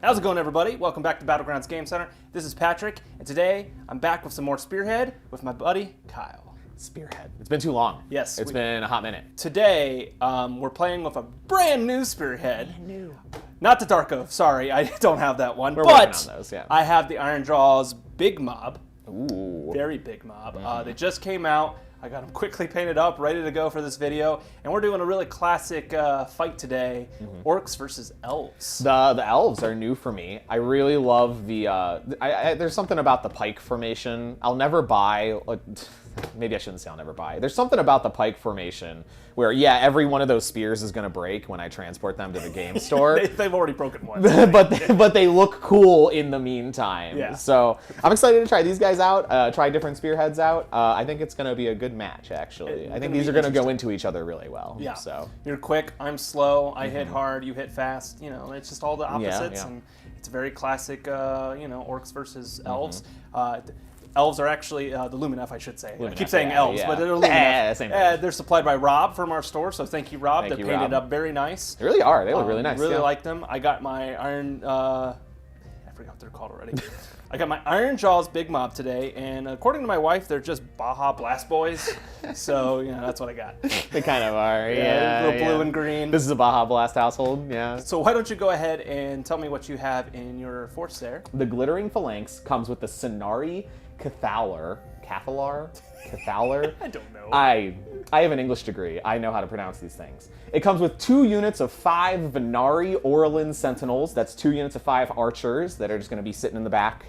How's it going, everybody? Welcome back to Battlegrounds Game Center. This is Patrick, and today I'm back with some more Spearhead with my buddy Kyle. Spearhead. It's been too long. Yes. It's been a hot minute. Today, we're playing with a brand new Spearhead. Brand new. Not the Dark Oath, sorry, I don't have that one. We're working on those, yeah. I have the Ironjawz Bigmob. Ooh. Very big mob. They just came out. I got them quickly painted up, ready to go for this video. And we're doing a really classic fight today, Orks versus Elves. The Elves are new for me. I really love the, there's something about the pike formation. I'll never buy, maybe I shouldn't say I'll never buy. There's something about the pike formation where, yeah, every one of those spears is going to break when I transport them to the game store. They've already broken one. but they look cool in the meantime. Yeah. So I'm excited to try these guys out, try different spearheads out. I think it's going to be a good match, actually. I think these are going to go into each other really well. Yeah. So you're quick, I'm slow, I hit hard, you hit fast. You know, it's just all the opposites. Yeah. And it's a very classic, you know, Orks versus Elves. Elves are actually the Lumineth, I should say. Lumineth, I keep saying yeah, Elves, yeah. but they're Lumineth. Same thing. They're supplied by Rob from our store, so thank you, Rob. Thank They're you, painted Rob. up very nice. They really are. They look really nice. Really yeah. like them. I got my I forgot what they're called already. I got my Ironjawz Bigmob today, and according to my wife, they're just Baja Blast Boys. So, you know, that's what I got. They kind of are. Yeah. Little blue and green. This is a Baja Blast household. Yeah. So why don't you go ahead and tell me what you have in your force there? The Glittering Phalanx comes with the Cenari Cathalar. I don't know. I have an English degree. I know how to pronounce these things. It comes with 2 units of 5 Venari Orlin Sentinels. That's 2 units of 5 archers that are just going to be sitting in the back.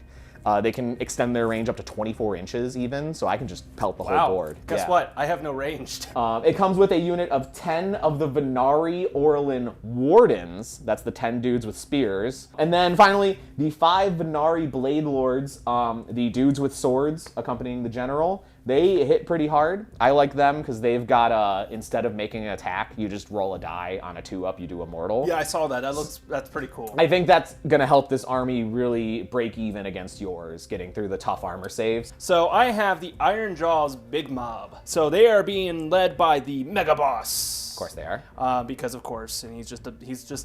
They can extend their range up to 24 inches even, so I can just pelt the whole board. Guess what? I have no ranged. It comes with a unit of 10 of the Venari Orlin Wardens. That's the 10 dudes with spears. And then finally, the 5 Venari Blade Lords, the dudes with swords accompanying the general. They hit pretty hard. I like them because they've got, instead of making an attack, you just roll a die. On a 2-up, you do a mortal. Yeah, I saw that. That's pretty cool. I think that's going to help this army really break even against yours, getting through the tough armor saves. So I have the Ironjawz Bigmob. So they are being led by the Mega Boss. Of course they are. Because of course, and he's just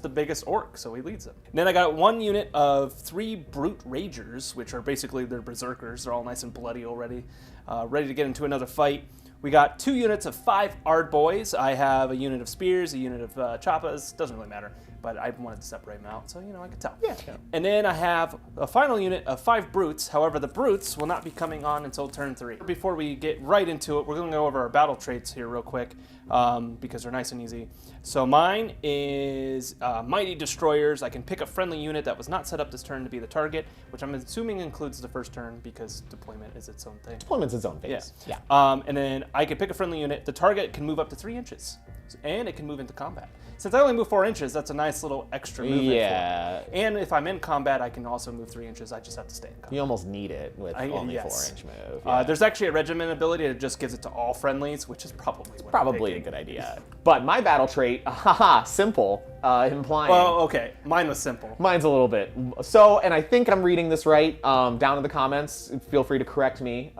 the biggest orc, so he leads them. And then I got 1 unit of 3 Brute Ragers, which are basically their berserkers. They're all nice and bloody already, ready to get into another fight. We got 2 units of 5 Ard Boys. I have a unit of spears, a unit of choppas. Doesn't really matter, but I wanted to separate them out, so you know I could tell. Yeah. And then I have a final unit of 5 Brutes. However, the Brutes will not be coming on until turn 3. Before we get right into it, we're going to go over our battle traits here real quick because they're nice and easy. So mine is Mighty Destroyers. I can pick a friendly unit that was not set up this turn to be the target, which I'm assuming includes the first turn because deployment is its own thing. Deployment's its own phase. Yeah. And then I can pick a friendly unit. The target can move up to 3 inches, and it can move into combat. Since I only move 4 inches, that's a nice little extra movement. Yeah. For me. And if I'm in combat, I can also move 3 inches. I just have to stay in combat. You almost need it with only yes. 4-inch move. Yeah. There's actually a regiment ability that just gives it to all friendlies, which is probably what Probably a good idea. But my battle trait, simple, implying. Well, okay. Mine was simple. Mine's a little bit. So, and I think I'm reading this right. Down in the comments, feel free to correct me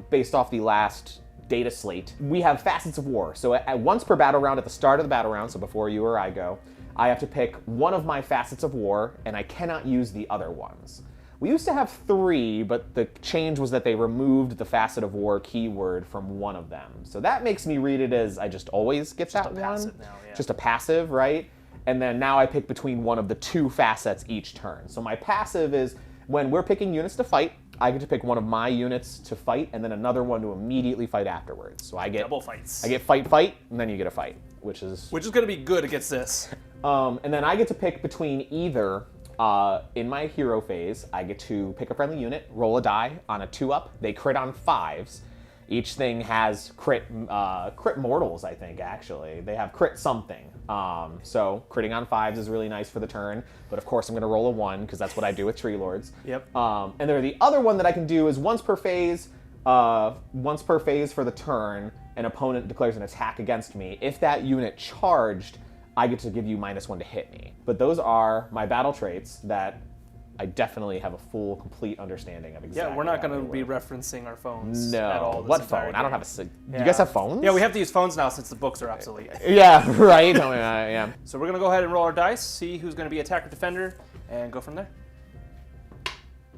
based off the last data slate. We have facets of war. So at once per battle round, at the start of the battle round, so before you or I go, I have to pick one of my facets of war, and I cannot use the other ones. We used to have 3, but the change was that they removed the facet of war keyword from one of them. So that makes me read it as I just always get that one. Passive now, yeah. Just a passive, right? And then now I pick between one of the 2 facets each turn. So my passive is when we're picking units to fight, I get to pick one of my units to fight, and then another one to immediately fight afterwards. So I get double fights. I get fight, and then you get a fight, which is going to be good against this. And then I get to pick between either in my hero phase, I get to pick a friendly unit, roll a die on a 2-up. They crit on 5s. Each thing has crit mortals, I think, actually. They have crit something. So critting on 5s is really nice for the turn. But of course, I'm going to roll a 1, because that's what I do with Tree Lords. Yep. And then the other one that I can do is once per phase for the turn, an opponent declares an attack against me. If that unit charged, I get to give you -1 to hit me. But those are my battle traits that I definitely have a full, complete understanding of exactly. Yeah, we're not how going they to be work. referencing our phones No. at all. What phone? I don't have a. You guys have phones? Yeah, we have to use phones now since the books are obsolete. Yeah, right. Oh, yeah. So we're going to go ahead and roll our dice, see who's going to be attacker defender, and go from there.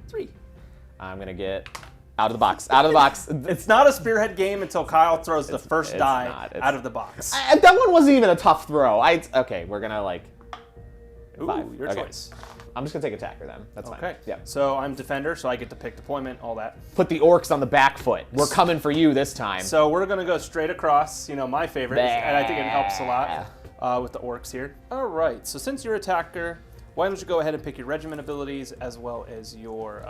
3. I'm gonna get out of the box. Out of the box. It's not a spearhead game until Kyle throws the first die out of the box. That one wasn't even a tough throw. Okay, we're gonna like. Ooh, 5. your Okay. choice. I'm just gonna take attacker then. That's fine. Okay. Yeah. So I'm defender, so I get to pick deployment, all that. Put the orcs on the back foot. We're coming for you this time. So we're gonna go straight across. You know, my favorite, and I think it helps a lot with the orcs here. All right. So since you're attacker, why don't you go ahead and pick your regiment abilities as well as your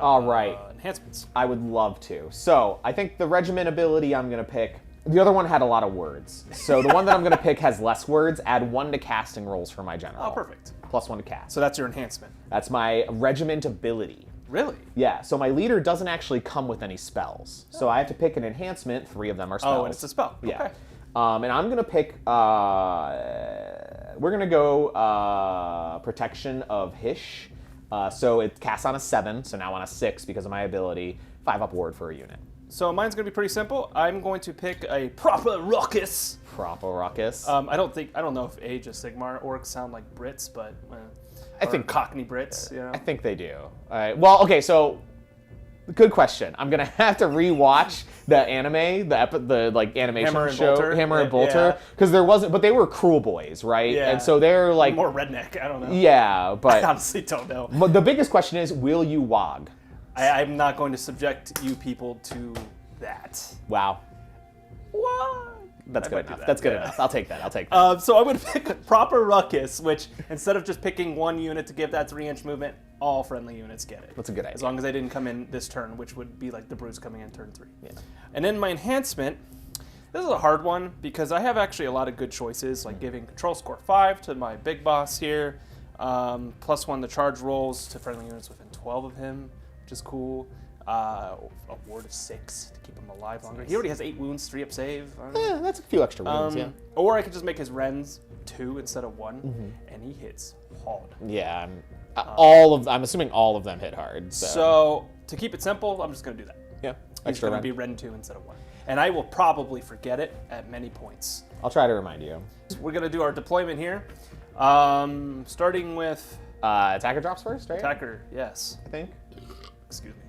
enhancements? I would love to. So I think the regiment ability I'm gonna pick. The other one had a lot of words. So the one that I'm gonna pick has less words. Add 1 to casting rolls for my general. Oh, perfect. +1 to cast. So that's your enhancement. That's my regiment ability. Really? Yeah, so my leader doesn't actually come with any spells. So I have to pick an enhancement. 3 of them are spells. Oh, and it's a spell. Yeah. Okay. And I'm going to pick, we're going to go Protection of Hish. So it casts on a 7, so now on a 6 because of my ability. 5 upward for a unit. So mine's going to be pretty simple. I'm going to pick a proper ruckus. Proper ruckus. I don't know if Age of Sigmar orcs sound like Brits, but I think Cockney Brits. You know? I think they do. All right. Well, okay. So, good question. I'm gonna have to rewatch the anime, the like animation Hammer and show, Bolter. Hammer and Bolter, because there wasn't. But they were Cruel Boys, right? Yeah. And so they're like more redneck. I don't know. Yeah, I but honestly don't know. the biggest question is, will you WAAAAGH? I'm not going to subject you people to that. Wow. What? That's I good might do enough. that, That's good yeah. enough. I'll take that. I'll take that. So I'm going to pick proper ruckus, which instead of just picking one unit to give that 3-inch movement, all friendly units get it. That's a good idea. As long as they didn't come in this turn, which would be like the Bruise coming in turn 3. Yeah. And then my enhancement, this is a hard one because I have actually a lot of good choices, like giving control score 5 to my big boss here, +1 the charge rolls to friendly units within 12 of him, which is cool. A ward of 6 to keep him alive longer. Nice. He already has 8 wounds, 3 up save. That's a few extra wounds. Yeah. Or I could just make his Rens 2 instead of 1, and he hits hard. Yeah. I'm assuming all of them hit hard. So to keep it simple, I'm just going to do that. Yeah. He's going to be Ren 2 instead of 1. And I will probably forget it at many points. I'll try to remind you. We're going to do our deployment here. Starting with... attacker drops first, right? Attacker, yes. I think. Excuse me.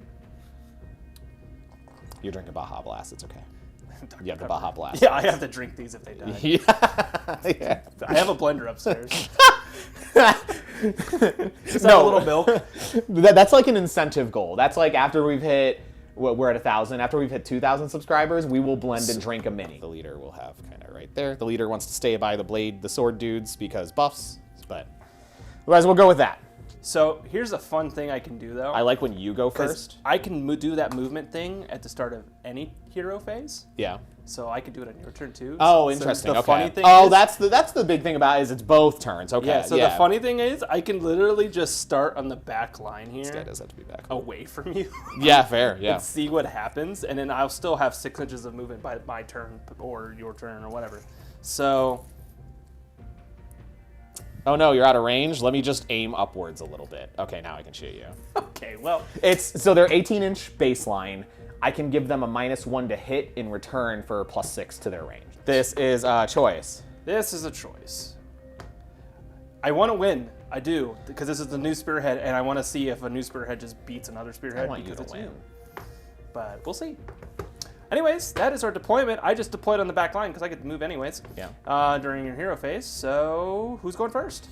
You're drinking Baja Blast. It's okay. You have the Pepper. Baja Blast. Yeah, I have to drink these if they die. Yeah. I have a blender upstairs. Just have a little milk. That's like an incentive goal. That's like after we've hit, we're at 1,000. After we've hit 2,000 subscribers, we will blend and drink a mini. The leader will have kind of right there. The leader wants to stay by the sword dudes because buffs, but otherwise we'll go with that. So here's a fun thing I can do though. I like when you go first. I can do that movement thing at the start of any hero phase. Yeah. So I could do it on your turn too. Oh, So interesting. the Okay. funny thing Oh, is, that's the big thing about it is it's both turns. Okay. yeah. So the funny thing is, I can literally just start on the back line here, This guy does have to be back. away from you, Yeah, fair. Yeah. and see what happens, and then I'll still have 6 inches of movement by my turn or your turn or whatever. So Oh no, you're out of range. Let me just aim upwards a little bit. Okay, now I can shoot you. okay, well, So they're 18-inch baseline. I can give them a -1 to hit in return for a +6 to their range. This is a choice. this is a choice. I want to win. I do, because this is the new Spearhead, and I want to see if a new Spearhead just beats another Spearhead. I want you because to it's win. But we'll see. Anyways, that is our deployment. I just deployed on the back line because I get to move anyways. Yeah. During your hero phase. So who's going first?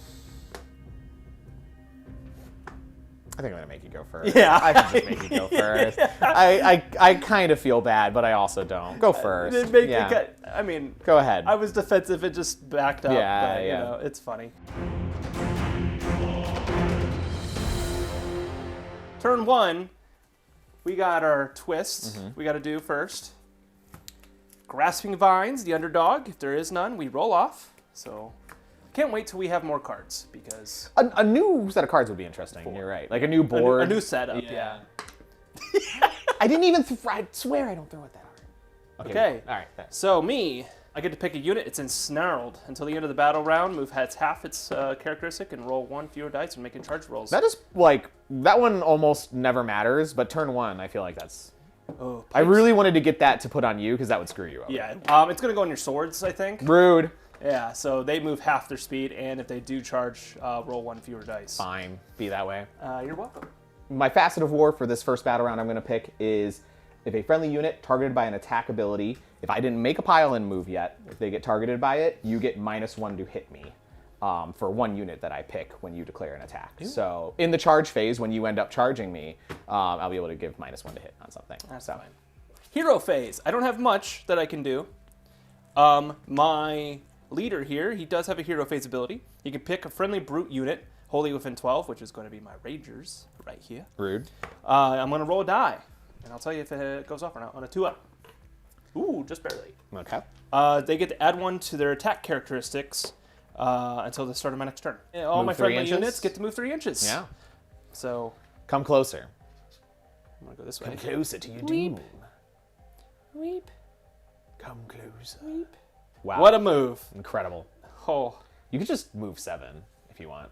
I think I'm gonna make you go first. Yeah. I can just make you go first. I kind of feel bad, but I also don't. Go first. I mean, Go ahead. I was defensive. It just backed up. Yeah, but, yeah. You know, it's funny. Turn 1. We got our twist we got to do first. Grasping Vines, the underdog. If there is none, we roll off. So can't wait till we have more cards because... A new set of cards would be interesting. You're right. Like a new board. A new setup, yeah. I didn't even... I swear I don't throw it that hard. Okay. All right. Thanks. So me, I get to pick a unit. It's ensnarled. Until the end of the battle round, move has half its characteristic and roll 1 fewer dice when making charge rolls. That is, like, that one almost never matters, but turn 1, I feel like that's... Oh, I really wanted to get that to put on you, because that would screw you up. Yeah, it's going to go on your swords, I think. Rude. Yeah, so they move half their speed, and if they do charge, roll 1 fewer dice. Fine. Be that way. You're welcome. My Facet of War for this first battle round I'm going to pick is if a friendly unit targeted by an attack ability, if I didn't make a pile-in move yet, if they get targeted by it, you get -1 to hit me for 1 unit that I pick when you declare an attack. Ooh. So in the charge phase, when you end up charging me, I'll be able to give -1 to hit on something. That's fine. Hero phase. I don't have much that I can do. My leader here, he does have a hero phase ability. He can pick a friendly brute unit, wholly within 12, which is going to be my Rangers right here. Rude. I'm going to roll a die, and I'll tell you if it goes off or not on a 2-up. Ooh, just barely. Okay. They get to add 1 to their attack characteristics until the start of my next turn. All Move my 3 friendly inches? units get to move 3 inches. Yeah. So Come closer. I'm going to go this way. Come closer to your Weep. doom. Weep. Come closer. Weep. Wow. What a move. Incredible. Oh. You could just move 7 if you want.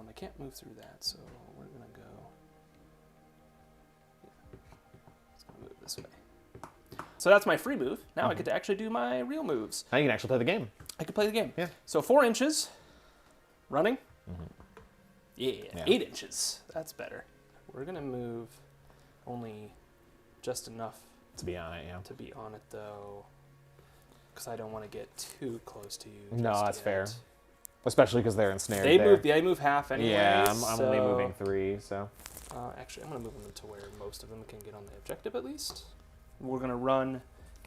I can't move through that, so we're going to go... Let's go move this way. So that's my free move. Now I get to actually do my real moves. Now you can actually play the game. I can play the game. Yeah. So 4 inches. Running. Yeah, 8 inches. That's better. We're going to move only just enough To be on it, yeah. to be on it, though, because I don't want to get too close to you. No, just that's yet. fair. Especially because they're ensnared They move half anyway. Yeah, I'm only so- moving 3, so... Actually, I'm going to move them to where most of them can get on the objective at least. We're going to run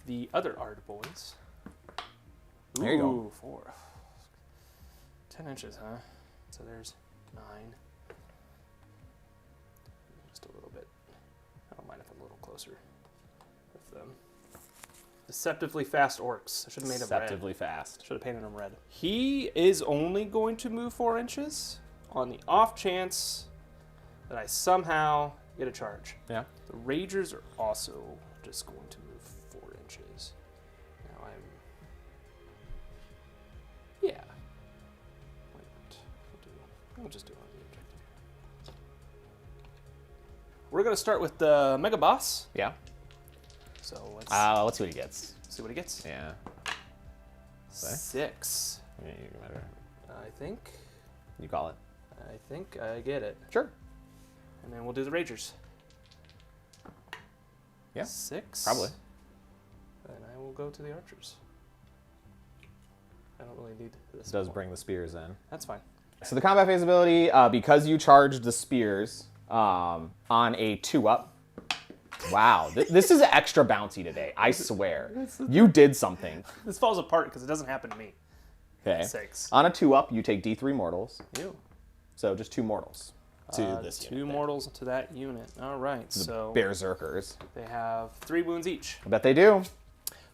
the other Ard boys. Ooh, There you go. 4. 10 inches, huh? So there's 9. Just a little bit. I don't mind if I'm a little closer with them. Deceptively fast orcs. I should have made them red. Deceptively fast. Should have painted him red. He is only going to move 4 inches on the off chance that I somehow get a charge. Yeah. The Ragers are also just going to move 4 inches. Now yeah. Why not? We'll just do it on the objective. We're going to start with the Mega Boss. Yeah. So let's Let's see what he gets. see what he gets. Yeah. 6. Yeah, you better. I think I get it. Sure. And then we'll do the Ragers. Yeah. 6. Probably. And I will go to the Archers. I don't really need this. It does more. bring the spears in. That's fine. So the combat phase ability, because you charged the spears on a 2-up. Wow, this is extra bouncy today. I swear, you did something. This falls apart because it doesn't happen to me. Okay. 6. On a 2-up, you take D3 mortals. Ew. So just 2 mortals to this 2 unit. mortals to that unit. All right. So Berserkers. they have 3 wounds each. I bet they do.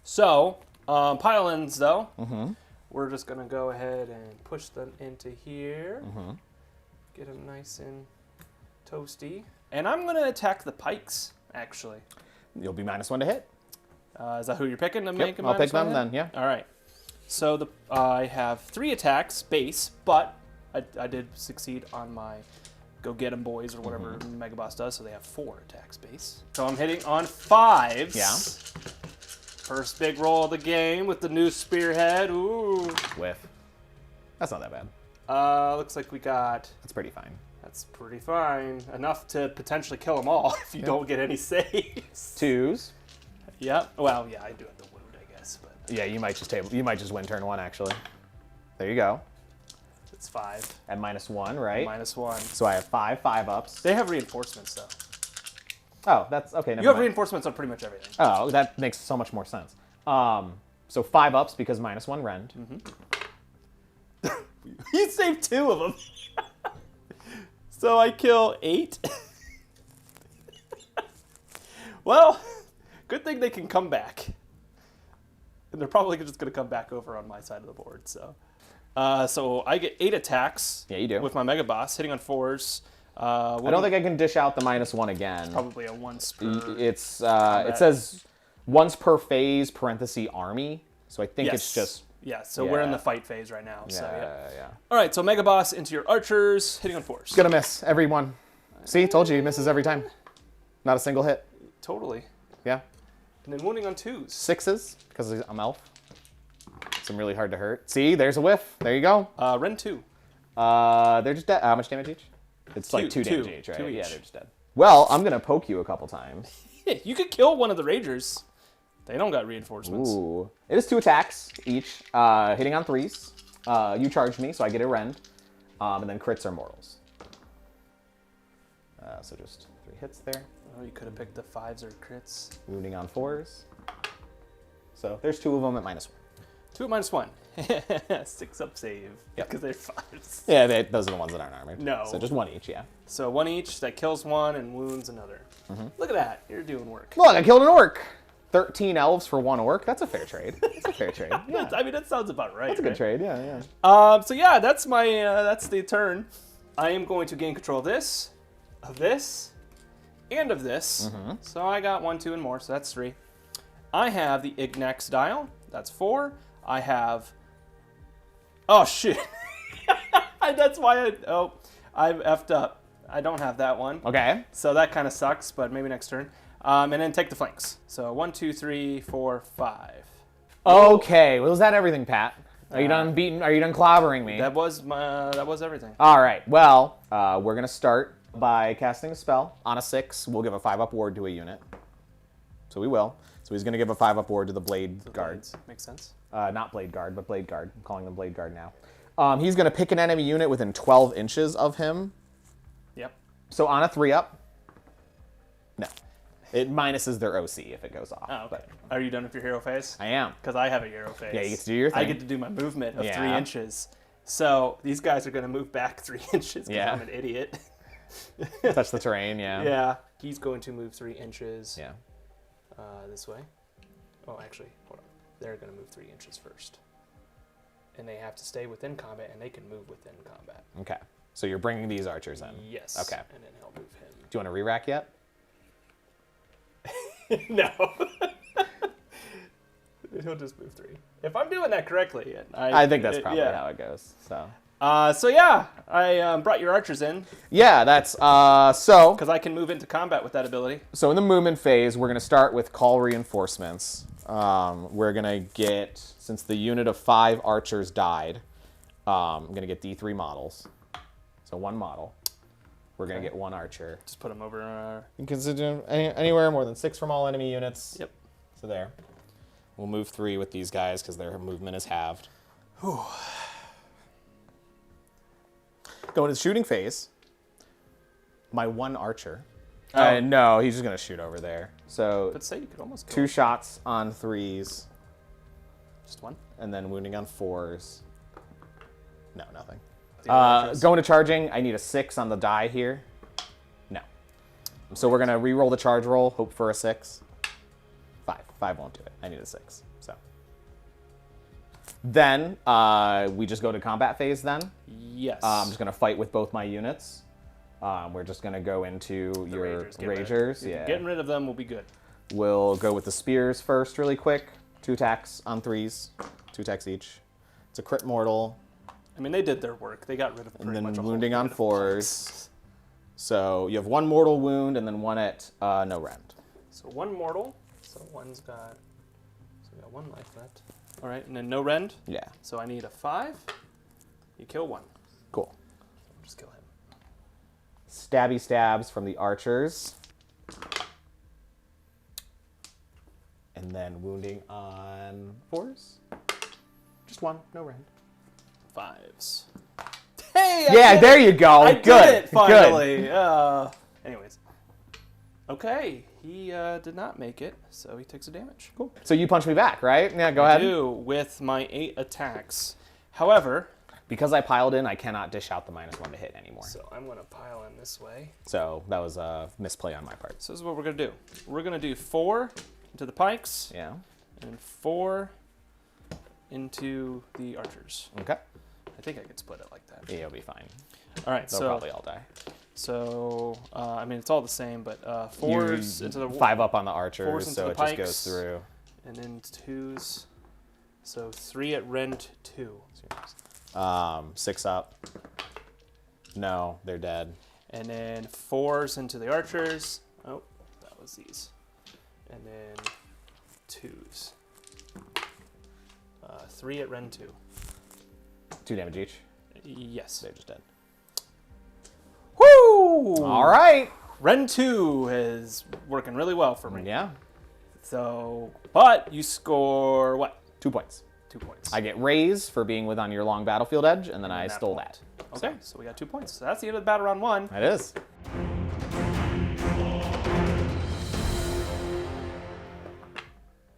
So pile-ins though. We're just gonna go ahead and push them into here. Get them nice and toasty. And I'm gonna attack the pikes. Actually, You'll be -1 to hit. is that who you're picking to make Yep, a I'll pick -1 them hit? then, yeah. All right. So I have 3 attacks base, but I did succeed on my go get 'em boys or whatever Mega Boss does, so they have 4 attacks base. So I'm hitting on 5s. Yeah. First big roll of the game with the new Spearhead. Ooh. Whiff. That's not that bad. Looks like we got. That's pretty fine. That's pretty fine. Enough to potentially kill them all if you don't get any saves. 2s. Yep. Well, yeah, I do have the wound, I guess, but Yeah, you might just win turn 1 actually. There you go. it's 5. At -1, right? -1. So I have 5 5-ups. They have reinforcements though. Oh, that's okay. Never You have mind. reinforcements on pretty much everything. Oh, that makes so much more sense. So 5-ups because -1 rend. You saved 2 of them. So I kill 8. Well, good thing they can come back. And they're probably just going to come back over on my side of the board. So I get 8 attacks. Yeah, you do. With my Mega Boss, hitting on 4s. I don't think I can dish out the -1 again. Probably a once per. It says once per phase (army). So I think it's just... Yeah, so we're in Yeah. the fight phase right now. So, yeah. All right, so Mega Boss into your archers, hitting on 4s. Gonna miss every one. See, told you, he misses every time. Not a single hit. Totally. Yeah. And then wounding on 2s. 6s, because I'm elf. So I'm really hard to hurt. See, there's a whiff. There you go. Ren 2. They're just dead. How much damage each? It's like 2 damage each, right? 2 each. Yeah, they're just dead. Well, I'm gonna poke you a couple times. You could kill one of the Ragers. They don't got reinforcements. Ooh. It is 2 attacks each, hitting on 3s. You charged me, so I get a rend. And then crits are mortals. So just 3 hits there. Oh, you could have picked the 5s or crits. Wounding on 4s. So there's 2 of them at -1. 2 at -1. 6 up save. Yep. Because they're 5s. Yeah, those are the ones that aren't armored. No. So just 1 each, yeah. So 1 each, that kills 1 and wounds another. Look at that. You're doing work. Look, I killed an orc. 13 elves for 1 orc. That's a fair trade. That's a fair trade. Yeah. I mean, that sounds about right. That's a good trade, yeah. So yeah, that's my that's the turn. I am going to gain control of this, and of this. So I got 1, 2, and more. So that's 3. I have the Ignax dial. That's 4. I have. Oh shit! That's why I effed up. I don't have that one. Okay. So that kind of sucks, but maybe next turn. And then take the flanks. So 1, 2, 3, 4, 5. Okay. Well, is that everything, Pat? Are you done beating? Are you done clobbering me? That was everything. All right. Well, we're gonna start by casting a spell on a 6. We'll give a 5-up ward to a unit. So we will. So he's gonna give a 5-up ward to the Blade Guards. Makes sense. Not Blade Guard, but Blade Guard. I'm calling them Blade Guard now. He's gonna pick an enemy unit within 12 inches of him. Yep. So on a 3-up. No. It minuses their OC if it goes off. Oh, okay. But Are you done with your hero phase? I am. Because I have a hero phase. Yeah, you get to do your thing. I get to do my movement of 3 Yeah. inches. So these guys are going to move back 3 inches because Yeah. I'm an idiot. Touch the terrain, yeah. Yeah. He's going to move 3 inches Yeah. this way. Oh, actually, hold on. They're going to move 3 inches first. And they have to stay within combat, and they can move within combat. Okay. So you're bringing these archers in. Yes. Okay. And then he'll move him. Do you want to re-rack yet? No. He'll just move 3. If I'm doing that correctly. I think that's probably how it goes. So. So yeah, I brought your archers in Yeah, that's so. because I can move into combat with that ability. So in the movement phase, we're gonna start with call reinforcements. We're gonna get, since the unit of 5 archers died, I'm gonna get D3 models. So 1 model. We're gonna get 1 archer. Just put them over. You can consider anywhere more than 6 from all enemy units. Yep. So there. We'll move 3 with these guys because their movement is halved. Going to the shooting phase. My 1 archer. No, he's just gonna shoot over there. So But say you could almost kill 2 shots on 3s, just 1. and then wounding on 4s. No, nothing. The other archers. Going to charging, I need a 6 on the die here. No. So we're gonna re-roll the charge roll, hope for a 6. 5. 5 won't do it. I need a 6. So. Then we just go to combat phase then. Yes. I'm just gonna fight with both my units. We're just gonna go into The your Ragers, get rid. Ragers. Yeah. Getting rid of them will be good. We'll go with the spears first, really quick. 2 attacks on 3s, 2 attacks each. It's a crit mortal, I mean, they did their work. They got rid of and pretty much then a whole wounding on unit of 4s. punks. So you have 1 mortal wound and then 1 at no rend. So 1 mortal. So one's got. So we got 1 life left. All right, and then no rend. Yeah, So I need a 5. You kill 1. cool. Just kill him. Stabby stabs from the archers. And then wounding on 4s. Just 1, no rend. 5s. Hey! Yeah, there you go. I Good. did it Good. finally. Anyways. Okay, he did not make it, so he takes a damage. Cool. So you punch me back, right? Yeah, go ahead. I do with my 8 attacks. However, Because I piled in, I cannot dish out the -1 to hit anymore. so I'm going to pile in this way. So that was a misplay on my part. So this is what we're going to do. We're going to do 4 into the pikes Yeah. and 4 into the archers. Okay. I think I could split it like that. Yeah, you'll be fine. All right, They'll so probably all die. I mean, it's all the same, but 4s into the 5 up on the archers, fours into so the it just pikes. goes through. and then 2s So 3 at rend 2. 6 up. No, they're dead. And then 4s into the archers. Oh, that was these. And then 2s. 3 at rend 2. 2 damage each. Yes. They're just dead. Woo! All right. Rend 2 is working really well for me. Yeah. So, but you score what? 2 points. 2 points. I get raise for being within your long battlefield edge, and then I stole that. Okay, so we got 2 points. So that's the end of the battle round 1. That is.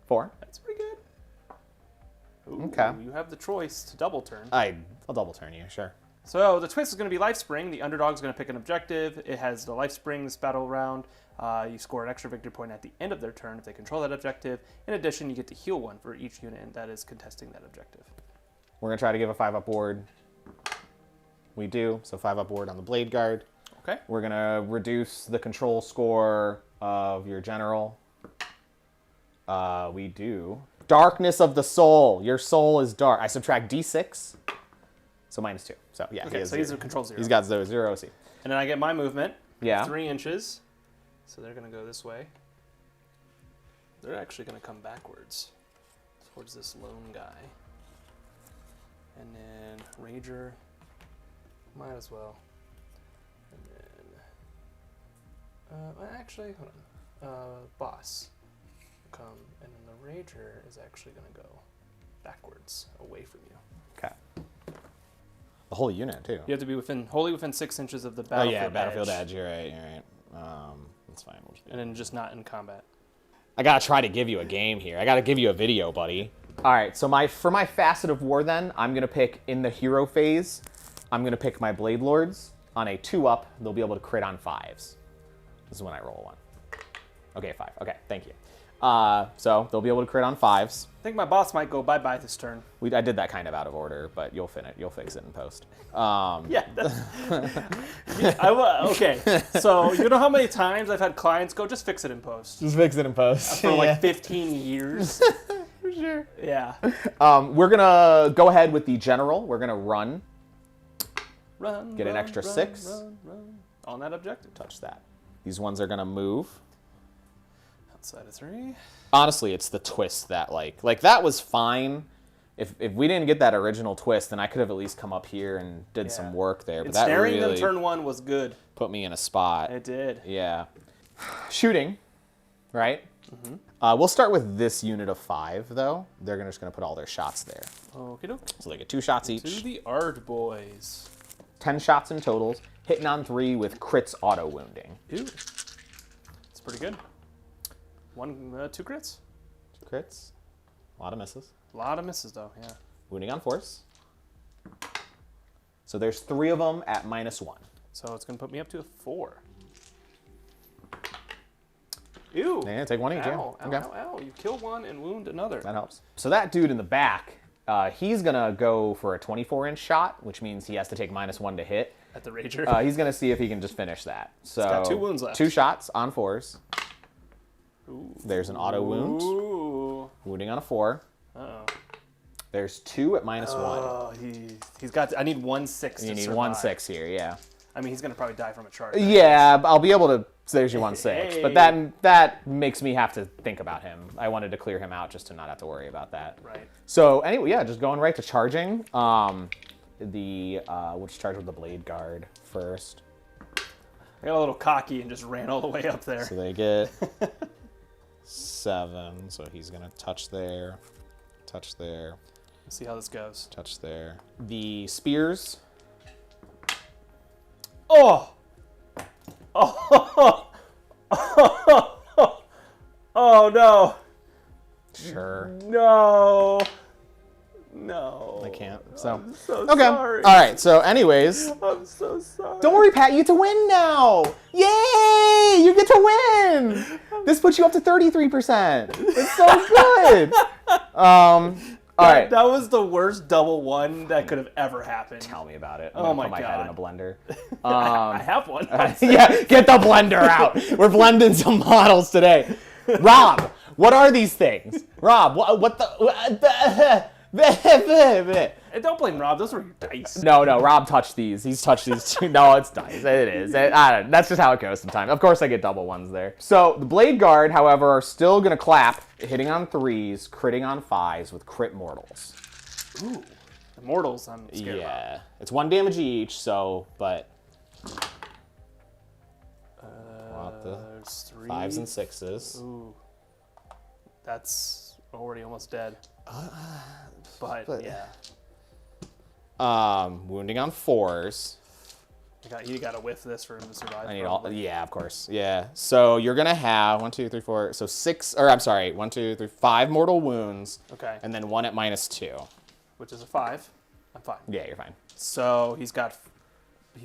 Four. That's pretty good. Ooh, Okay. You have the choice to double turn. I'll double turn you, sure. So the twist is going to be Life Spring. The underdog's going to pick an objective. It has the Life Spring this battle round. You score an extra victory point at the end of their turn if they control that objective. In addition, you get to heal 1 for each unit that is contesting that objective. We're going to try to give a 5-up ward. We do, so 5-up ward on the Blade Guard. Okay. We're going to reduce the control score of your general. We do. Darkness of the soul. Your soul is dark. I subtract D6, so -2. So yeah, Okay, so he's a control 0. He's got 0 OC. And then I get my movement. Yeah. 3 inches. So they're going to go this way. They're actually going to come backwards towards this lone guy. And then Rager. Might as well. And then... actually, hold on. Boss. Come. And then the Rager is actually going to go backwards away from you. Okay. The whole unit, too. You have to be wholly within 6 inches of the battlefield edge. Oh, yeah, battlefield edge. You're right, you're right. That's fine. We'll And then just not in combat. I gotta try to give you a game here. I gotta give you a video, buddy. All right, so for my Facet of War then, I'm gonna pick in the hero phase, I'm gonna pick my Blade Lords. On a 2-up, they'll be able to crit on 5s. This is when I roll 1. Okay, 5. Okay, thank you. So they'll be able to crit on 5s. I think my boss might go bye-bye this turn. I did that kind of out of order, but you'll fix it in post. Yeah. Okay. So you know how many times I've had clients go, just fix it in post. Just fix it in post. For like 15 years. For sure. Yeah. We're gonna go ahead with the general. We're gonna run. Get an extra 6. Run. On that objective. Touch that. These ones are gonna move. Outside of 3. Honestly, it's the twist that like that was fine. If we didn't get that original twist, then I could have at least come up here and did some work there. But that Snaring really them turn 1 was good. put me in a spot. It did. Yeah. Shooting, right? Mm-hmm. We'll start with this unit of 5, though. They're just gonna put all their shots there. Okie doke. So they get 2 shots each. To the Ard boys. 10 shots in totals. Hitting on 3 with crits auto wounding. Ooh. It's pretty good. 2 crits. 2 crits. A lot of misses. A lot of misses, though, yeah. Wounding on force. So there's 3 of them at -1. So it's going to put me up to a 4. Ew. Yeah, take 1 each. Ow, Yeah. ow, ow, ow. You kill 1 and wound another. That helps. So that dude in the back, he's going to go for a 24-inch shot, which means he has to take -1 to hit. At the Rager. He's going to see if he can just finish that. So He's got 2 wounds left. 2 shots on 4s. Ooh. There's an auto wound. Ooh. Wounding on a 4. Uh-oh. There's 2 at -1. Oh, he's got... I need 1 6 to You need survive. 1 6 here, yeah. I mean, he's going to probably die from a charge. Yeah, I'll be able to... So there's your 1 6. Hey. But that makes me have to think about him. I wanted to clear him out just to not have to worry about that. Right. So anyway, yeah, just going right to charging. We'll just charge with the Blade Guard first. I got a little cocky and just ran all the way up there. So they get 7. So he's going to touch there, touch there, Let's see how this goes. touch there. The spears. Oh! Oh! Oh, no. Sure. No. No. I can't. So I'm so okay. sorry. All right. So anyways, I'm so sorry. don't worry, Pat. You get to win now. Yay! You get to win. This puts you up to 33%. It's so good. All right. That was the worst double 1 that could have ever happened. Tell me about it. Oh I'm my gonna put my head in a God. blender. I have one. Yeah, get the blender out. We're blending some models today. Rob, what are these things? Rob, what the And don't blame Rob. Those were your dice. No, Rob touched these. He's touched these too. No, it's dice. It is. I don't know. That's just how it goes sometimes. Of course, I get double ones there. So the Blade Guard, however, are still going to clap, hitting on 3s, critting on 5s with crit mortals. Ooh. The mortals, I'm scared Yeah. It's 1 damage each, so, but... want the there's 3. 5s and 6s. Ooh. That's already almost dead. But yeah. Wounding on 4s. You got to whiff this for him to survive. I need all. Yeah, of course. Yeah. So you're gonna have 1, 2, 3, 4. So 6, or I'm sorry, 1, 2, 3, 5 mortal wounds. Okay. And then 1 at -2. Which is a 5. I'm fine. Yeah, you're fine. So he's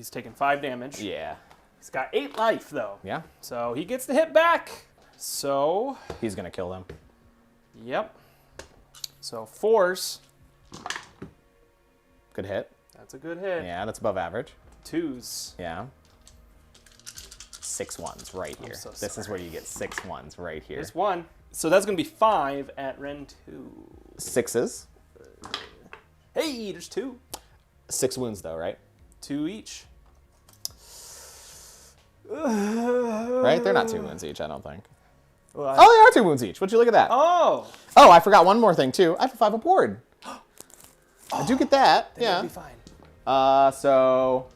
taken 5 damage. Yeah. He's got 8 life though. Yeah. So he gets to hit back. So He's gonna kill them. yep. So 4s. Good hit. That's a good hit. Yeah, that's above average. 2s. Yeah. 6 1s right here. so This is where you get 6 1s right here. There's 1. So that's gonna be 5 at Ren 2. 6s. Hey, there's 2. 6 wounds though, right? 2 each. Right? They're not 2 wounds each, I don't think. Well, Oh, they are 2 wounds each. Would you look at that? oh. Oh, I forgot one more thing too. I have a 5 up ward. I do get that. Then Yeah. it'll be fine. So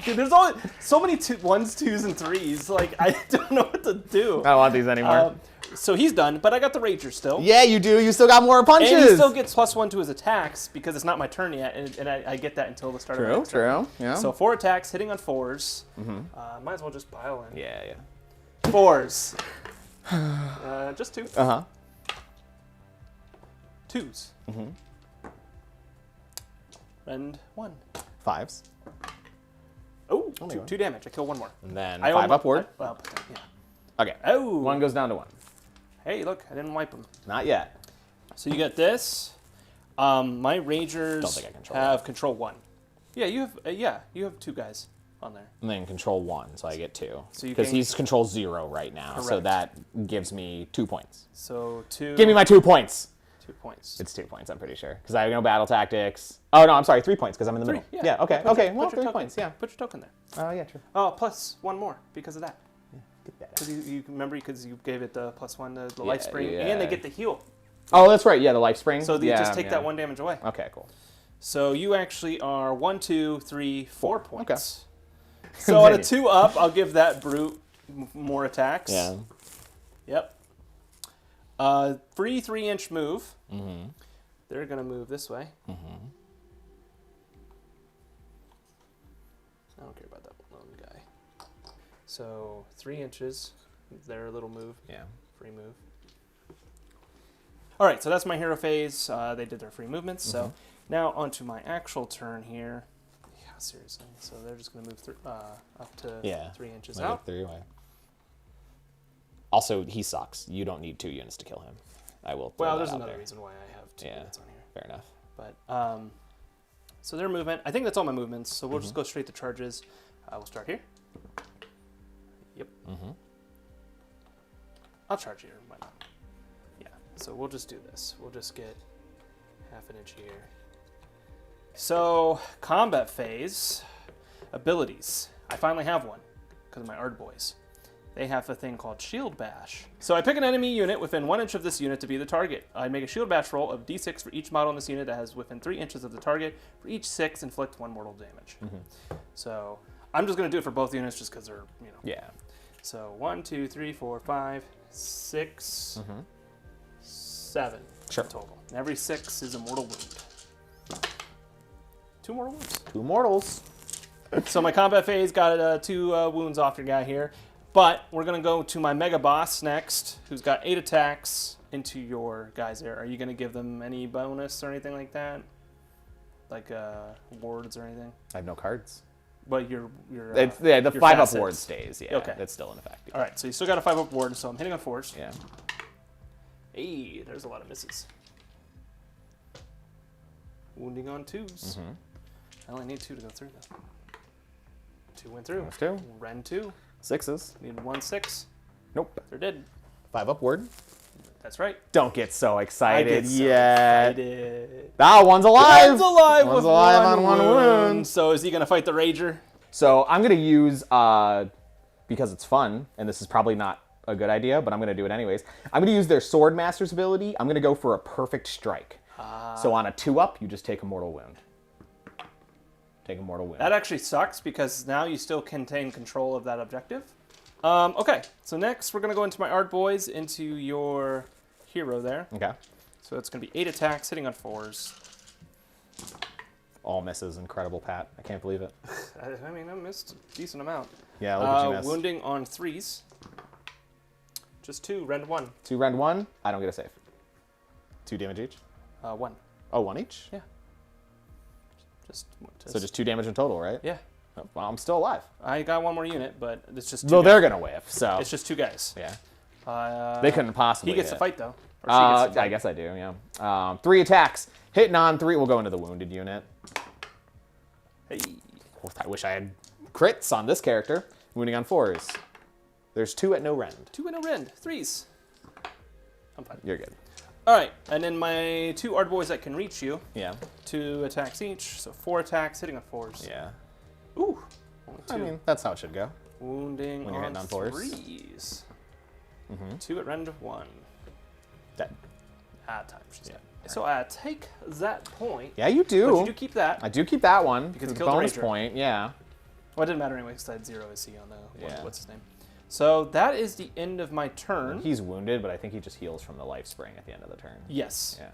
Dude, there's only so many 1s, 2s, and 3s. Like, I don't know what to do. I don't want these anymore. So he's done, but I got the Rager still. Yeah, you do. You still got more punches. And he still gets +1 to his attacks because it's not my turn yet, and I get that until the start of the next turn. True. Yeah. So 4 attacks, hitting on 4s. Might as well just pile in. Yeah. 4s. Just 2. Uh huh. 2s. And 1. 5s. Oh, Only 2 one. 2 damage. I kill 1 more. And then I 5 only- upward. Well, yeah. Okay. Oh. 1 goes down to 1. Hey, look, I didn't wipe them. Not yet. So you get this. My Ragers Don't think I control have control 1. Yeah, you have 2 guys on there. And then control 1, so I get 2. So you Because gain- he's control 0 right now, so Correct. that gives me 2 points. So 2. Give me my 2 points. 2 points. It's 2 points, I'm pretty sure. Because I have no battle tactics. Oh, no, I'm sorry, 3 points, because I'm in the 3. middle. Yeah, okay. Well, 3 points, yeah. Put your token there. Oh, yeah, true. Oh, plus 1 more because of that. Get that. Because you remember because you gave it the +1 to the Yeah, life spring, yeah. and they get the heal. Oh, that's right. Yeah, the life spring. So you yeah, just take yeah. that 1 damage away. Okay, cool. So you actually are 1, 2, 3, 4 points. Okay. So on a 2 up, I'll give that brute more attacks. Yeah. Yep. Free 3-inch move. Mm-hmm. They're gonna move this way. Mm-hmm. I don't care about that lone guy. So 3 inches. Their little move. Yeah. Free move. All right, so that's my hero phase. They did their free movements. So now onto my actual turn here. Yeah, seriously. So they're just gonna move up to 3 inches Like out. 3 away. Also, he sucks. You don't need 2 units to kill him. I will. Throw Well, that there's out another there. reason why I have 2 units on here. Fair enough. But so their movement. I think that's all my movements. So we'll just go straight to charges. We'll start here. Yep. Mm-hmm. I'll charge here. Why not? Yeah. So we'll just do this. We'll just get half an inch here. So combat phase abilities. I finally have one because of my Ard boys. They have a thing called Shield Bash. So I pick an enemy unit within 1 inch of this unit to be the target. I make a Shield Bash roll of d6 for each model in this unit that has within 3 inches of the target. For each 6, inflict 1 mortal damage. So I'm just going to do it for both units just because they're, Yeah. So 1, 2, 3, 4, 5, 6, 7 Sure. total. And every 6 is a mortal wound. 2 mortal wounds. 2 mortals. So my combat phase got 2 wounds off your guy here. But we're going to go to my Mega Boss next, who's got 8 attacks into your guys there. Are you going to give them any bonus or anything like that? Like wards or anything? I have no cards. But your The your 5 up facets. ward stays. Yeah. Okay. That's still in effect. All right, so you still got a 5 up ward, so I'm hitting on 4s. Yeah. Hey, there's a lot of misses. Wounding on 2s. I only need 2 to go through though. 2 went through. That's 2. Ren 2. 6s. Needed 1 6. Nope. They're dead. 5 upward. That's right. Don't get so I excited get so yet. excited. Ah, one's alive. One's alive One's with alive one on one wound. So is he going to fight the Rager? So I'm going to use, because it's fun, and this is probably not a good idea, but I'm going to do it anyways. I'm going to use their Sword Master's ability. I'm going to go for a perfect strike. So on a 2-up, you just take a mortal wound. Take a mortal wound. That actually sucks because now you still contain control of that objective. Okay, so next we're going to go into my Art Boys, into your hero there. Okay. So it's going to be 8 attacks, hitting on 4s. All misses. Incredible, Pat. I can't believe it. I mean, I missed a decent amount. Yeah, look at you miss. Wounding on 3s. Just 2, rend 1. 2 rend 1. I don't get a save. 2 damage each? 1. Oh, 1 each? Yeah. So just 2 damage in total, right? Yeah. Oh, well, I'm still alive. I got 1 more unit, but it's just 2 Well, guys. they're going to whiff, so. It's just 2 guys. Yeah. They couldn't possibly He gets hit. to fight, though. Or she gets to fight. I guess I do, yeah. 3 attacks. Hitting on 3. We'll go into the wounded unit. Hey. I wish I had crits on this character. Wounding on 4s. There's 2 at no rend. 2 and a rend. 3s. I'm fine. You're good. All right, and then my 2 Art Boys that can reach you. Yeah. 2 attacks each, so 4 attacks, hitting on 4s. Yeah. Ooh. Only 2. I mean, that's how it should go. Wounding when you're hitting on 4s. 3s. 2 at rend 1. Dead. Time, she said. So I take that point. Yeah, you do. But you do keep that. I do keep that one. Because it's it a killed the bonus Ranger. point, yeah. Well, it didn't matter anyway because I had 0 AC on the Yeah. what's his name. So that is the end of my turn. He's wounded, but I think he just heals from the life spring at the end of the turn. Yes. Yeah.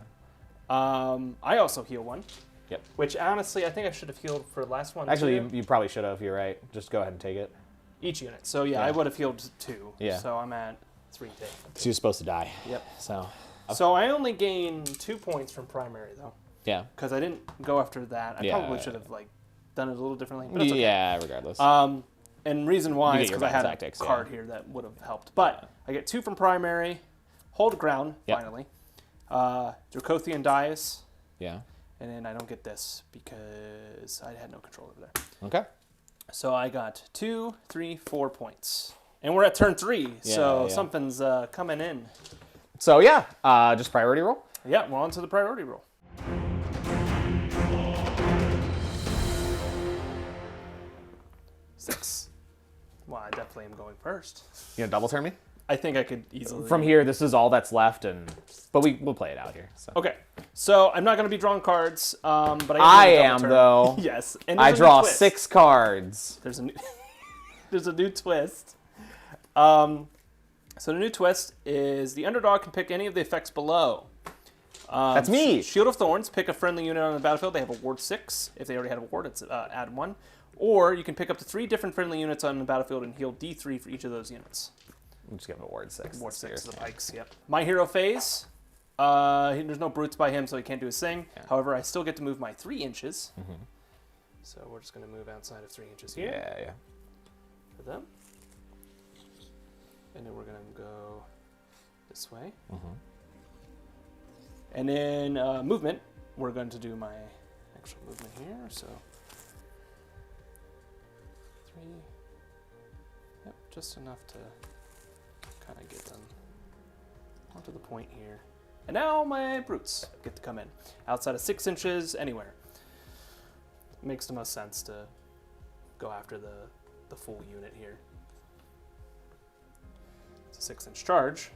I also heal 1. Yep. Which honestly, I think I should have healed for the last one. Actually, too. you probably should have. You're right. Just go ahead and take it. Each unit. So yeah, I would have healed 2. Yeah. So I'm at 3 days. She was supposed to die. Yep. So. So I only gain 2 points from primary though, Yeah. because I didn't go after that. I Yeah. probably should have like done it a little differently. But it's okay. Yeah. Regardless. And reason why You is get your because I had tactics, a yeah. card here that would have helped. But I get 2 from primary, hold ground Yep. finally, Dracothian Dais, yeah. and then I don't get this because I had no control over that. Okay. So I got 2, 3, 4 points, and we're at turn 3. So yeah. something's coming in. So yeah, just priority roll. Yeah, we're on to the priority roll. Six. Well, I definitely am going first. You gonna double turn me? I think I could easily. From here, this is all that's left, but we'll play it out here. So. Okay, so I'm not going to be drawing cards, but I am am gonna double turn. though. Yes, and I there's a new draw twist. 6 cards. There's a new, there's a new twist. So the new twist is the underdog can pick any of the effects below. That's me. Shield of Thorns, pick a friendly unit on the battlefield. They have a ward 6. If they already had a ward, it's add 1. Or you can pick up to 3 different friendly units on the battlefield and heal D3 for each of those units. I'm just giving a ward 6. Ward 6 Here. to the pikes, yep. My hero phase, there's no brutes by him, so he can't do his thing. Yeah. However, I still get to move my 3 inches. So we're just going to move outside of 3 inches here Yeah. for them. And then we're going to go this way. And then movement, we're going to do my actual movement here. So 3, yep, just enough to kind of get them onto the point here. And now my brutes get to come in. Outside of 6 inches, anywhere. Makes the most sense to go after the full unit here. It's a 6-inch charge.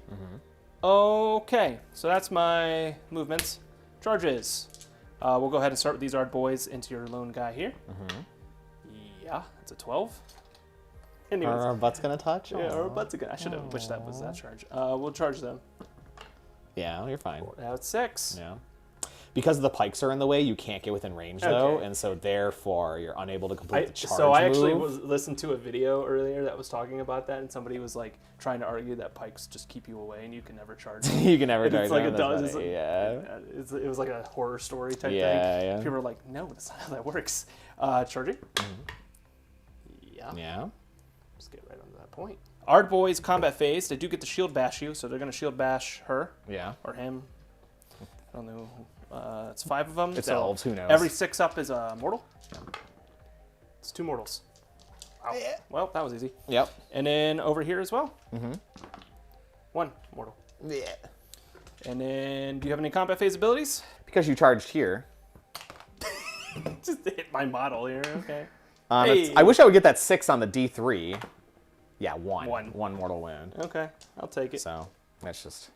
Okay, so that's my movements. Charges. We'll go ahead and start with these Art Boys into your lone guy here. Yeah, that's a 12. Anyways, Are our butts gonna touch? yeah, or butts again. I should have wished that was that charge. We'll charge them. Yeah, you're fine. Now it's 6. Yeah. Because the pikes are in the way, you can't get within range though, Okay. and so therefore you're unable to complete the charge So I actually move. listened to a video earlier that was talking about that, and somebody was like trying to argue that pikes just keep you away and you can never charge them. You can never And charge it's like them, it that's does. funny, It's like, yeah. it was like a horror story type Yeah, thing. yeah. People were like, no, that's not how that works. Charging. Yeah. Yeah. Just get right onto that point. Art Boys combat phase. They do get to shield bash you, so they're going to shield bash her Yeah. or him. I don't know. It's 5 of them. It's elves, who knows? Every 6 up is a mortal. It's 2 mortals. Ow. Well, that was easy. Yep. And then over here as well. 1 mortal. Yeah. And then, do you have any combat phase abilities? Because you charged here. Just hit my model here, okay. I wish I would get that 6 on the D3. Yeah, 1. One. 1 mortal wound. Okay, I'll take it. So, that's just...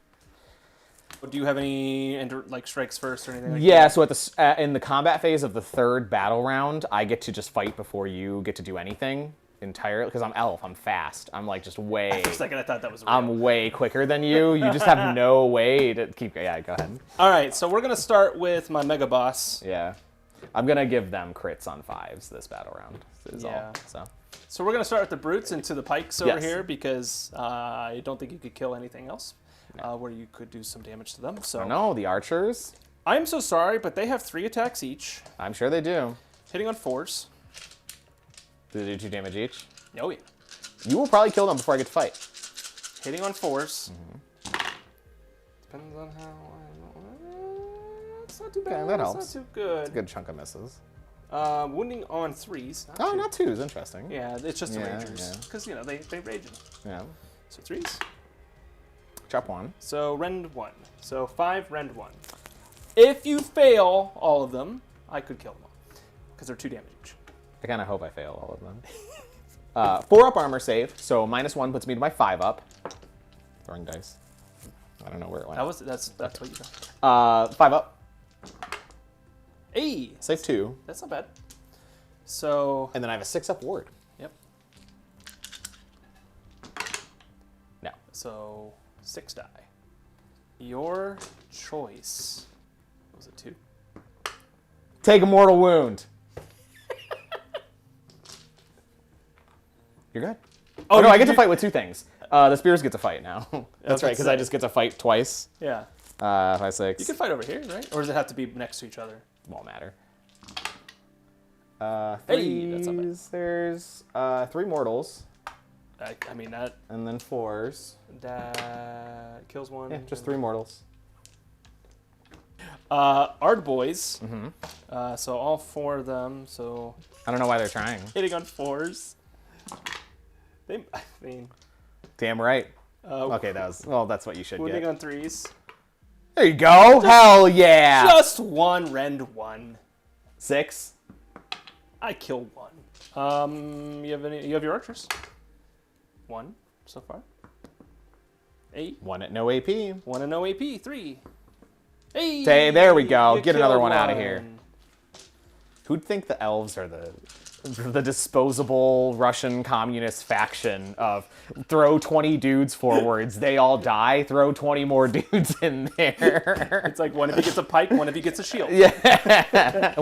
Do you have any like strikes first or anything like Yeah, that? so at the in the combat phase of the 3rd battle round, I get to just fight before you get to do anything entirely, because I'm elf, I'm fast. I'm like just way... For a second, I thought that was real. I'm way quicker than you. You just have no way to keep... Yeah, go ahead. All right, so we're going to start with my Mega Boss. Yeah. I'm going to give them crits on 5s this battle round. Is Yeah. all. So we're going to start with the Brutes into the Pikes over Yes. here, because I don't think you could kill anything else where you could do some damage to them. So No, the archers. I'm so sorry, but they have 3 attacks each, I'm sure they do. hitting on 4s. Do they do 2 damage each? Oh, yeah. You will probably kill them before I get to fight. Hitting on 4s. Depends on how... It's not too bad. Okay, that helps. It's not too good. It's a good chunk of misses. Wounding on 3s. Oh, not 2s. Interesting. Yeah, it's just the Yeah, Rangers. yeah. Because, you know, they rage them. Yeah. So 3s. Chop 1. So rend 1. So 5, rend 1. If you fail all of them, I could kill them all. Because they're 2 damage each. I kind of hope I fail all of them. 4 up armor save, so -1 puts me to my 5 up. Throwing dice. I don't know where it went. That's what you got. 5 up. Hey! Save 2. That's not bad. So, And then I have a 6 up ward. yep. No. So, 6 die. Your choice. What was it, 2? Take a mortal wound. You're good. Oh, no, I get to fight with 2 things. The spears get to fight now. That's right, because I just get to fight twice. Yeah. 5, 6. You can fight over here, right? Or does it have to be next to each other? Won't matter. Hey, that's not bad. There's 3 mortals, I mean, that and then 4s. kills 1. Yeah, just 3 mortals. Ard boys. Mm-hmm. So all 4 of them. So I don't know why they're trying. hitting on 4s. I mean, Damn right. Okay, that's what you should wounding get. on 3s. There you go. Hell yeah. Just 1, rend 1. 6. I kill 1. You have your archers? 1 so far. 8. 1 at no AP. 1 and no AP. 3. Hey, There we go. you Get another killed one out of here. Who'd think the elves are the disposable Russian communist faction of throw 20 dudes forwards, they all die, throw 20 more dudes in there. It's like one of you gets a pike, one of you gets a shield. Yeah.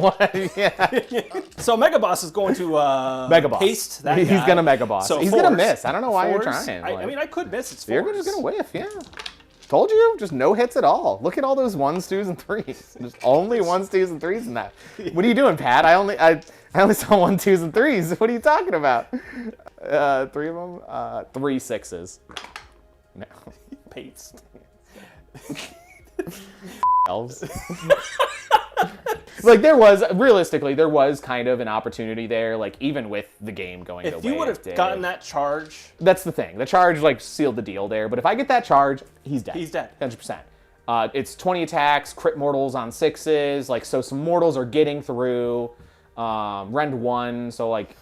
So Mega Boss is going to Mega Boss. paste that He's guy. gonna Mega Boss. So He's gonna 4s. miss. I don't know why you're 4s. trying. I mean, I could miss. It's 4s. You're just gonna whiff, yeah. Told you, just no hits at all. Look at all those 1s, 2s, and 3s. Just only 1s, 2s, and 3s in that. What are you doing, Pat? I only saw 1, 2s, and 3s. What are you talking about? 3 of them? 3 6s. No. Paste. Elves. Like there was kind of an opportunity there, like even with the game going the way If you would have gotten that charge, that's the thing. The charge like sealed the deal there. But if I get that charge, he's dead. He's dead. 100%. It's 20 attacks, crit mortals on 6s, like so some mortals are getting through. Rend 1, so like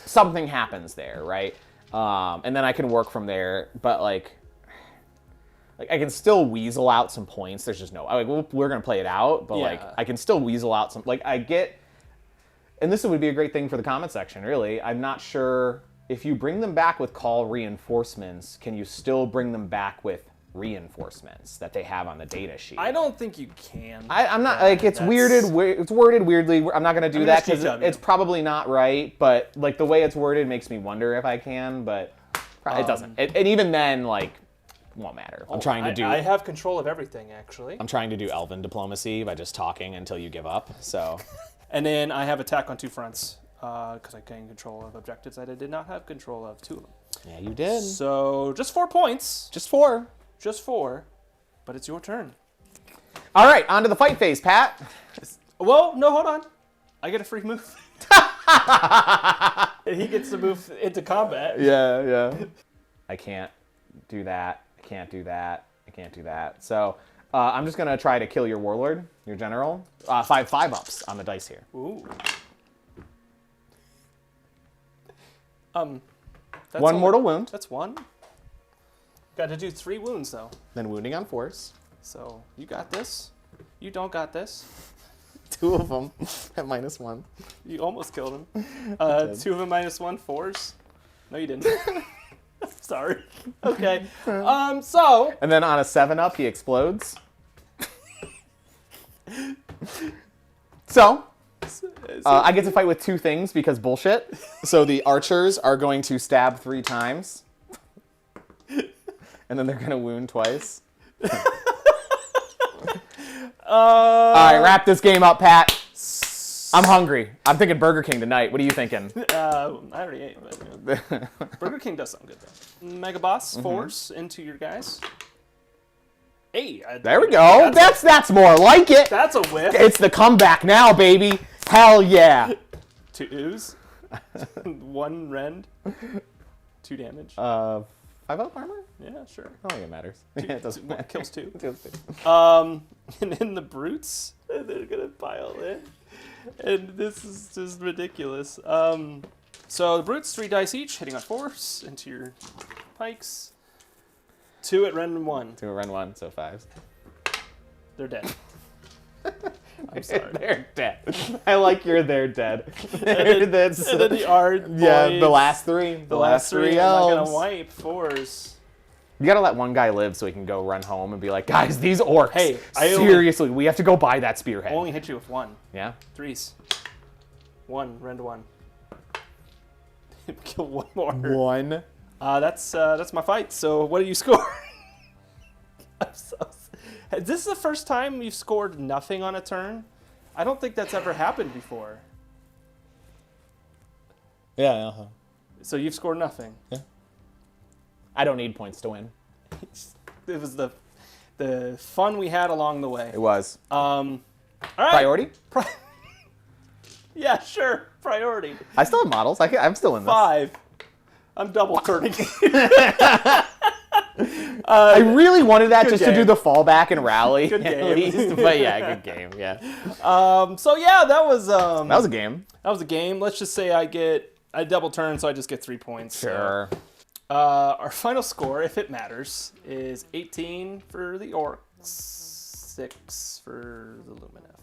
something happens there, right? And then I can work from there. But like I can still weasel out some points. There's just no, we're gonna play it out, but like I can still weasel out some, like I get, and this would be a great thing for the comment section, really. I'm not sure if you bring them back with call reinforcements, can you still bring them back with reinforcements that they have on the data sheet? I don't think you can. I'm not, like, it's it's worded weirdly. I'm not gonna do that because it's probably not right, but like the way it's worded makes me wonder if I can, but it doesn't. And even then, like, won't matter. I'm trying to do. I have control of everything, actually. I'm trying to do elven diplomacy by just talking until you give up. So, and then I have attack on 2 fronts because I gain control of objectives that I did not have control of 2 of them. Yeah, you did. So just 4 points. Just 4. Just 4. But it's your turn. All right, on to the fight phase, Pat. Well, no, hold on. I get a free move. And he gets to move into combat. Yeah. I can't do that. I can't do that. I can't do that. So I'm just gonna try to kill your warlord, your general. 5/5 on the dice here. Ooh. That's One mortal wound. That's one. Got to do 3 wounds though. Then wounding on force. So you got this. You don't got this. 2 of them at -1. You almost killed him. 2 of them -1 4s. No, you didn't. Sorry. Okay. So. And then on a 7-up, he explodes. So. I get to fight with 2 things because bullshit. So the archers are going to stab 3 times. And then they're going to wound twice. All right, wrap this game up, Pat. I'm hungry. I'm thinking Burger King tonight. What are you thinking? I already ate, but Burger King does sound good though. Mega Boss Force into your guys. Hey, there we go. That's more like it. That's a whiff. It's the comeback now, baby. Hell yeah. 2 ooze. 1 rend. 2 damage. 5-up armor? Yeah, sure. I don't think it matters. Yeah, it doesn't matter. Kills 2. Kills 2. And then the brutes, they're gonna pile in. And this is just ridiculous. So the brutes, 3 dice each, hitting on force into your pikes. 2 at rend 1. 2 at rend 1, so 5s. They're dead. I'm sorry. They're dead. I like they're dead. And then the art boys. Yeah, the last 3. The last 3 elves. I'm not gonna wipe 4s. You gotta let one guy live so he can go run home and be like, guys, these orcs. Hey, seriously, we have to go buy that spearhead. Only hit you with 1. Yeah? 3s. 1, rend 1. Kill 1 more. 1. That's my fight. So what do you score? This is the first time you've scored nothing on a turn. I don't think that's ever happened before. Yeah. So you've scored nothing. Yeah. I don't need points to win. It was the fun we had along the way. It was. All right. Priority? Yeah, sure. Priority. I still have models. I'm still in this. 5. I'm double turning. I really wanted that just game. to do the fallback and rally. Good game. At least. But yeah, good game. Yeah. So yeah, that was that was a game. That was a game. Let's just say I double turn, so I just get 3 points. Sure. So. Our final score, if it matters, is 18 for the Orks, 6 for the Lumineth.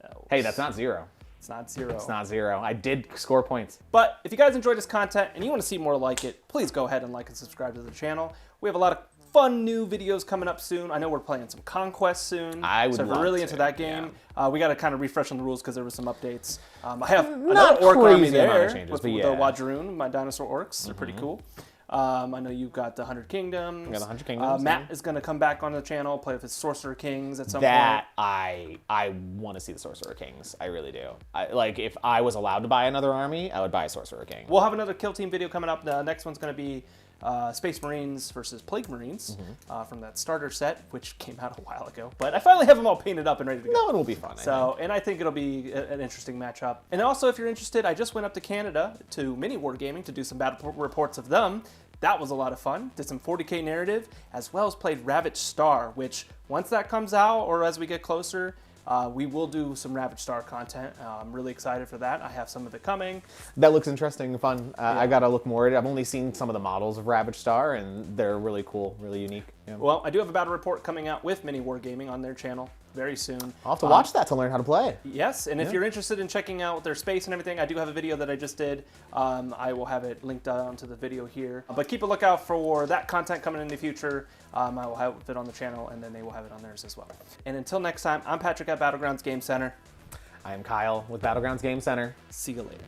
Elves. Hey, that's not 0. It's not 0. It's not 0. I did score points. But if you guys enjoyed this content and you want to see more like it, please go ahead and like and subscribe to the channel. We have a lot of fun new videos coming up soon. I know we're playing some Conquest soon. I would So if you're love really to, into that game, we got to kind of refresh on the rules because there were some updates. I have Not another Orc army crazy amount there of changes, with but the yeah. Wadroon, my dinosaur Orcs. They're pretty cool. I know you've got the 100 Kingdoms. I got the 100 Kingdoms. Matt is going to come back on the channel, play with his Sorcerer Kings at some That point. I want to see the Sorcerer Kings. I really do. Like if I was allowed to buy another army, I would buy a Sorcerer King. We'll have another Kill Team video coming up. The next one's going to be Space Marines versus Plague Marines from that starter set, which came out a while ago. But I finally have them all painted up and ready to go. That one will be fun. And I think it'll be an interesting matchup. And also, if you're interested, I just went up to Canada to Mini Wargaming to do some battle reports of them. That was a lot of fun. Did some 40k narrative, as well as played Ravaged Star, which once that comes out, or as we get closer, we will do some Ravaged Star content. I'm really excited for that. I have some of it coming. That looks interesting and fun. I gotta look more at it. I've only seen some of the models of Ravaged Star, and they're really cool, really unique. Yeah. Well, I do have a battle report coming out with Mini Wargaming on their channel very soon. I'll have to watch that to learn how to play. Yes, and if you're interested in checking out their space and everything, I do have a video that I just did. I will have it linked onto the video here. But keep a lookout for that content coming in the future. I will have it on the channel, and then they will have it on theirs as well. And until next time, I'm Patrick at Battlegrounds Game Center. I am Kyle with Battlegrounds Game Center. See you later.